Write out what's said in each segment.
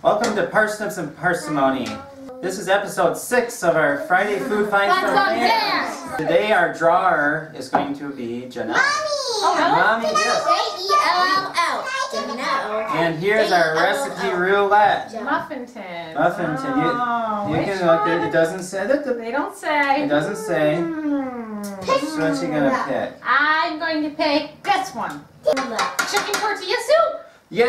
Welcome to Parsnips and Parsimony. This is episode 6 of our Friday Food Finds from Fans. Today our drawer is going to be Janelle. Mommy! Oh, really? Mommy, yes. J-E-L-L-O. And here's our recipe roulette. Muffin tin. Muffin tin. You can look at it. It doesn't say. They don't say. It doesn't say. Which one you gonna pick? I'm going to pick this one. Chicken tortilla soup. Yay!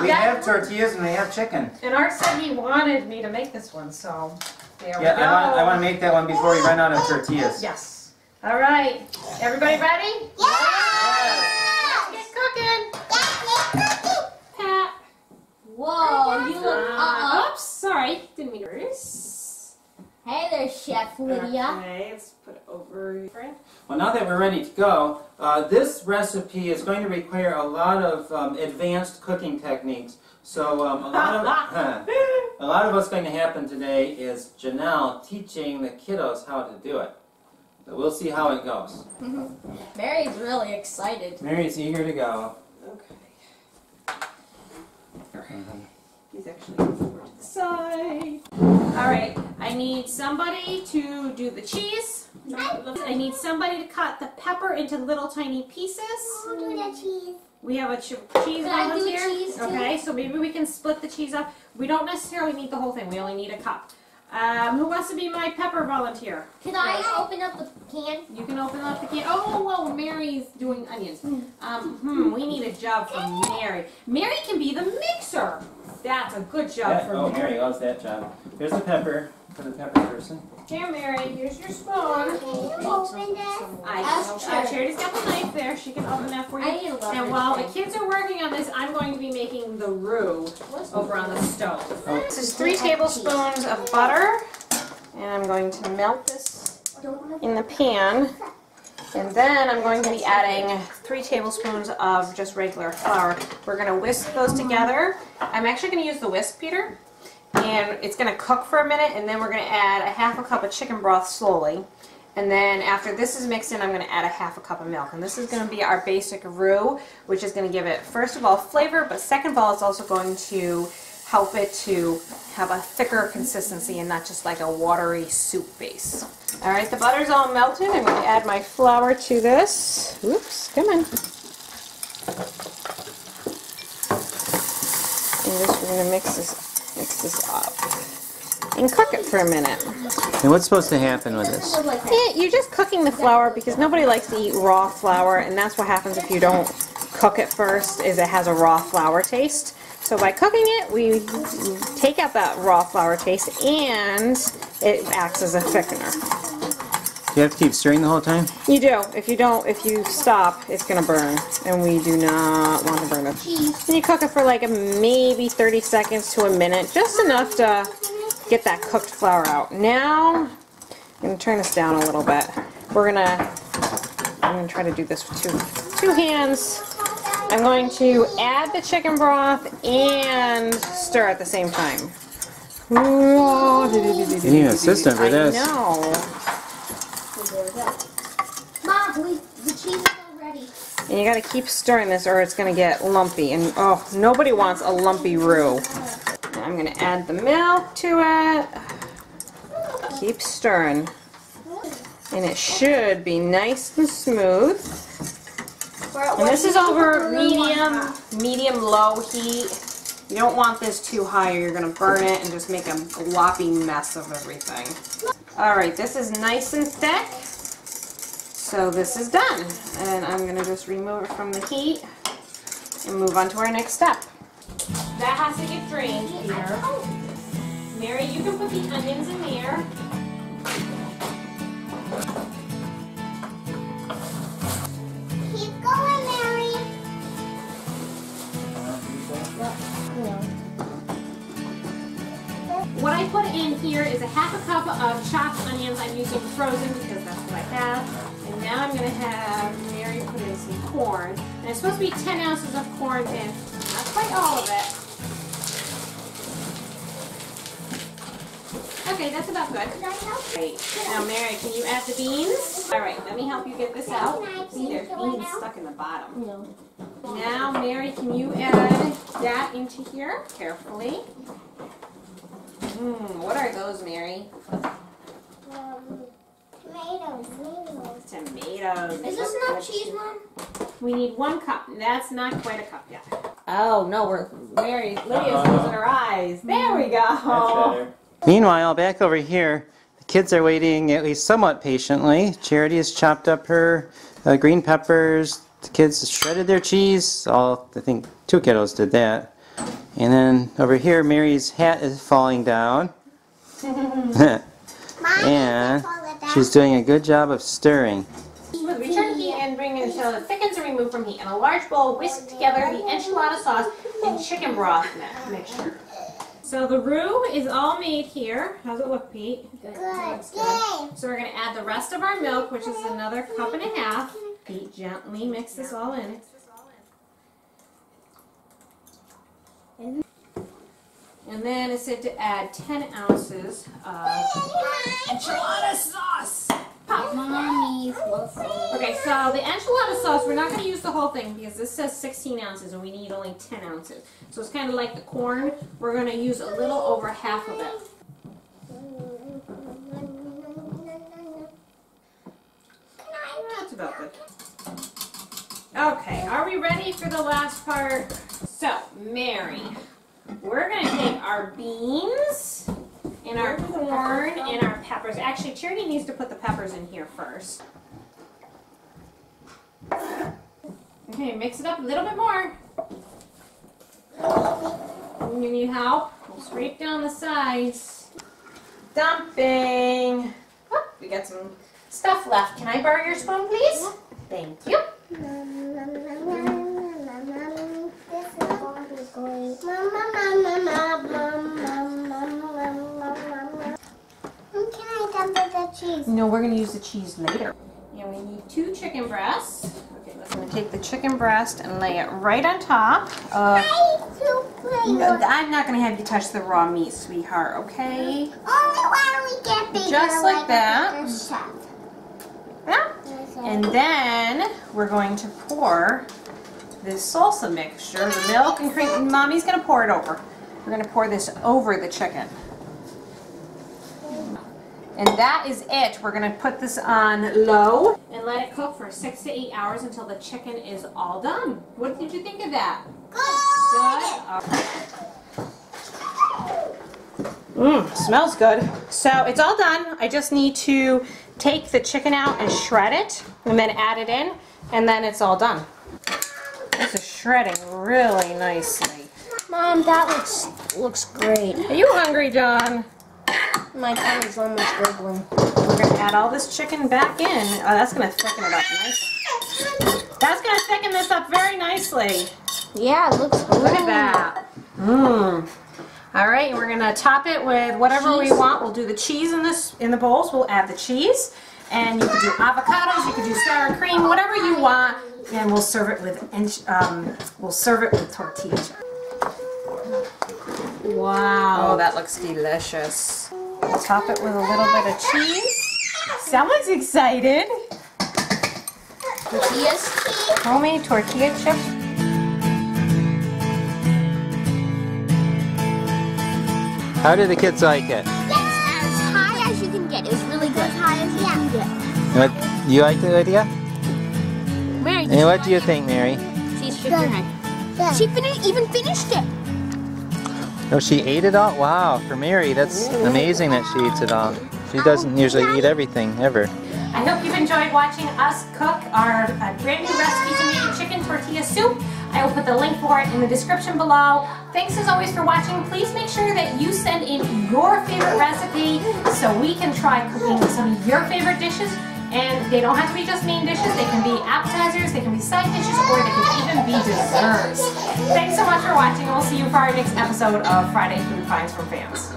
We have tortillas and we have chicken. And Art said he wanted me to make this one, so there we go. I want to make that one before we run out of tortillas. Yes. All right. Everybody ready? Yes. Let's get cooking. Pat. Whoa, you look, Oops, sorry. Didn't mean to. Hey there, Chef Lydia. Okay, let's put it over. Well, now that we're ready to go, this recipe is going to require a lot of advanced cooking techniques. So a lot of what's going to happen today is Janelle teaching the kiddos how to do it. So we'll see how it goes. Mary's really excited. Mary's eager to go. Okay. He's actually over to the side. Alright, I need somebody to do the cheese. I need somebody to cut the pepper into little tiny pieces. I'll do the cheese. We have a cheese Can I do volunteer. cheese too? Okay, so maybe we can split the cheese up. We don't necessarily need the whole thing. We only need a cup. Who wants to be my pepper volunteer? Can I open up the can? You can open up the can. Oh, whoa, Mary's doing onions. We need a job for Mary. Mary can be the mixer. That's a good job for Mary. Mary loves that job. Here's the pepper for the pepper person. Here, Mary, here's your spoon. Open this. Charity's got the knife there. She can open that for you. I need a rubber And while the thing. kids are working on this, I'm going to be making the roux over on the stove. This is 3 tablespoons of butter, and I'm going to melt this in the pan. And then I'm going to be adding 3 tablespoons of just regular flour. We're going to whisk those together. I'm actually going to use the whisk, Peter. And it's going to cook for a minute, and then we're going to add a half a cup of chicken broth slowly. And then after this is mixed in, I'm going to add a half a cup of milk. And this is going to be our basic roux, which is going to give it, first of all, flavor, but second of all, it's also going to help it to have a thicker consistency and not just like a watery soup base. Alright, the butter's all melted. I'm going to add my flour to this. Oops, come on. And just we're going to mix this up and cook it for a minute. And what's supposed to happen with this? Yeah, you're just cooking the flour because nobody likes to eat raw flour, and that's what happens if you don't cook it first, is it has a raw flour taste. So by cooking it, we take out that raw flour taste, and it acts as a thickener. Do you have to keep stirring the whole time? You do. If you stop, it's going to burn, and we do not want to burn it. And you cook it for like maybe 30 seconds to a minute, just enough to get that cooked flour out. Now, I'm going to turn this down a little bit. I'm going to try to do this with two hands. I'm going to add the chicken broth and stir at the same time. You need an assistant for this. I know. Mom, the cheese is all ready. And you got to keep stirring this or it's going to get lumpy. And oh, nobody wants a lumpy roux. Now I'm going to add the milk to it. Keep stirring. And it should be nice and smooth. And this is over medium-low heat. You don't want this too high or you're going to burn it and just make a gloppy mess of everything. Alright, this is nice and thick. So this is done. And I'm going to just remove it from the heat and move on to our next step. That has to get drained here. Mary, you can put the onions in there. Keep going, Mary. What I put in here is a half a cup of chopped onions. I'm using frozen because that's what I have. And now I'm going to have Mary put in some corn. And it's supposed to be 10 ounces of corn in. Not quite all of it. Okay, that's about good. Great. Now, Mary, can you add the beans? All right, let me help you get this out. See, there's beans stuck in the bottom. No. Now, Mary, can you add that into here carefully? those, Mary? Tomatoes. Is this enough cheese, Mom? We need 1 cup. That's not quite a cup yet. Oh no, Lydia's closing her eyes. There we go. That's better. Meanwhile, back over here, the kids are waiting at least somewhat patiently. Charity has chopped up her green peppers. The kids shredded their cheese. I think 2 kiddos did that. And then over here, Mary's hat is falling down. And she's doing a good job of stirring. Return heat and bring in until it thickens and remove from heat. In a large bowl, whisk together the enchilada sauce and chicken broth mixture. So the roux is all made here. How's it look, Pete? Good. So we're going to add the rest of our milk, which is another 1.5 cups. Pete, gently mix this all in. And then it said to add 10 ounces of enchilada sauce. Mommy. Okay, so the enchilada sauce, we're not going to use the whole thing because this says 16 ounces and we need only 10 ounces. So it's kind of like the corn. We're going to use a little over half of it. That's about good. Okay, are we ready for the last part? So, Mary, we're going to take our beans and our corn and our peppers. Actually, Charity needs to put the peppers in here first. Okay, mix it up a little bit more. You need help? We'll scrape down the sides. Dumping. Oh, we got some stuff left. Can I borrow your spoon, please? Thank you. Cheese. No, we're going to use the cheese later. And we need 2 chicken breasts. Okay, I'm going to take the chicken breast and lay it right on top of... No, I'm not going to have you touch the raw meat, sweetheart, okay? Only when we get bigger. Just like that. Yeah. And then we're going to pour this salsa mixture, the milk and cream. Mommy's going to pour it over. We're going to pour this over the chicken. And that is it. We're going to put this on low and let it cook for 6 to 8 hours until the chicken is all done. What did you think of that? Good? Smells good. So it's all done. I just need to take the chicken out and shred it and then add it in and then it's all done. This is shredding really nicely. Mom, that looks great. Are you hungry, John? My tummy's almost gurgling. We're going to add all this chicken back in. Oh, that's going to thicken it up nice. That's going to thicken this up very nicely. Yeah, it looks good. Look at that. Mmm. All right, we're going to top it with whatever we want. We'll do the cheese in the bowls. We'll add the cheese. And you can do avocados, you can do sour cream, whatever you want. And we'll serve it with tortilla chips. Wow. Oh, that looks delicious. We'll top it with a little bit of cheese. Someone's excited. Tortillas. Homemade tortilla chips. How do the kids like it? It's as high as you can get. It's really good. As high as you can get. What, you liked it, Lydia? Mary, And what do you think, Mary? she's shaking her head. She even finished it. Oh, she ate it all? Wow, for Mary, that's amazing that she eats it all. She doesn't usually eat everything, ever. I hope you've enjoyed watching us cook our brand new recipe tomato chicken tortilla soup. I will put the link for it in the description below. Thanks as always for watching. Please make sure that you send in your favorite recipe so we can try cooking some of your favorite dishes. And they don't have to be just main dishes. They can be appetizers, they can be side dishes, or they can even be desserts. Thanks so much for watching, and we'll see you for our next episode of Friday Food Finds from Fans.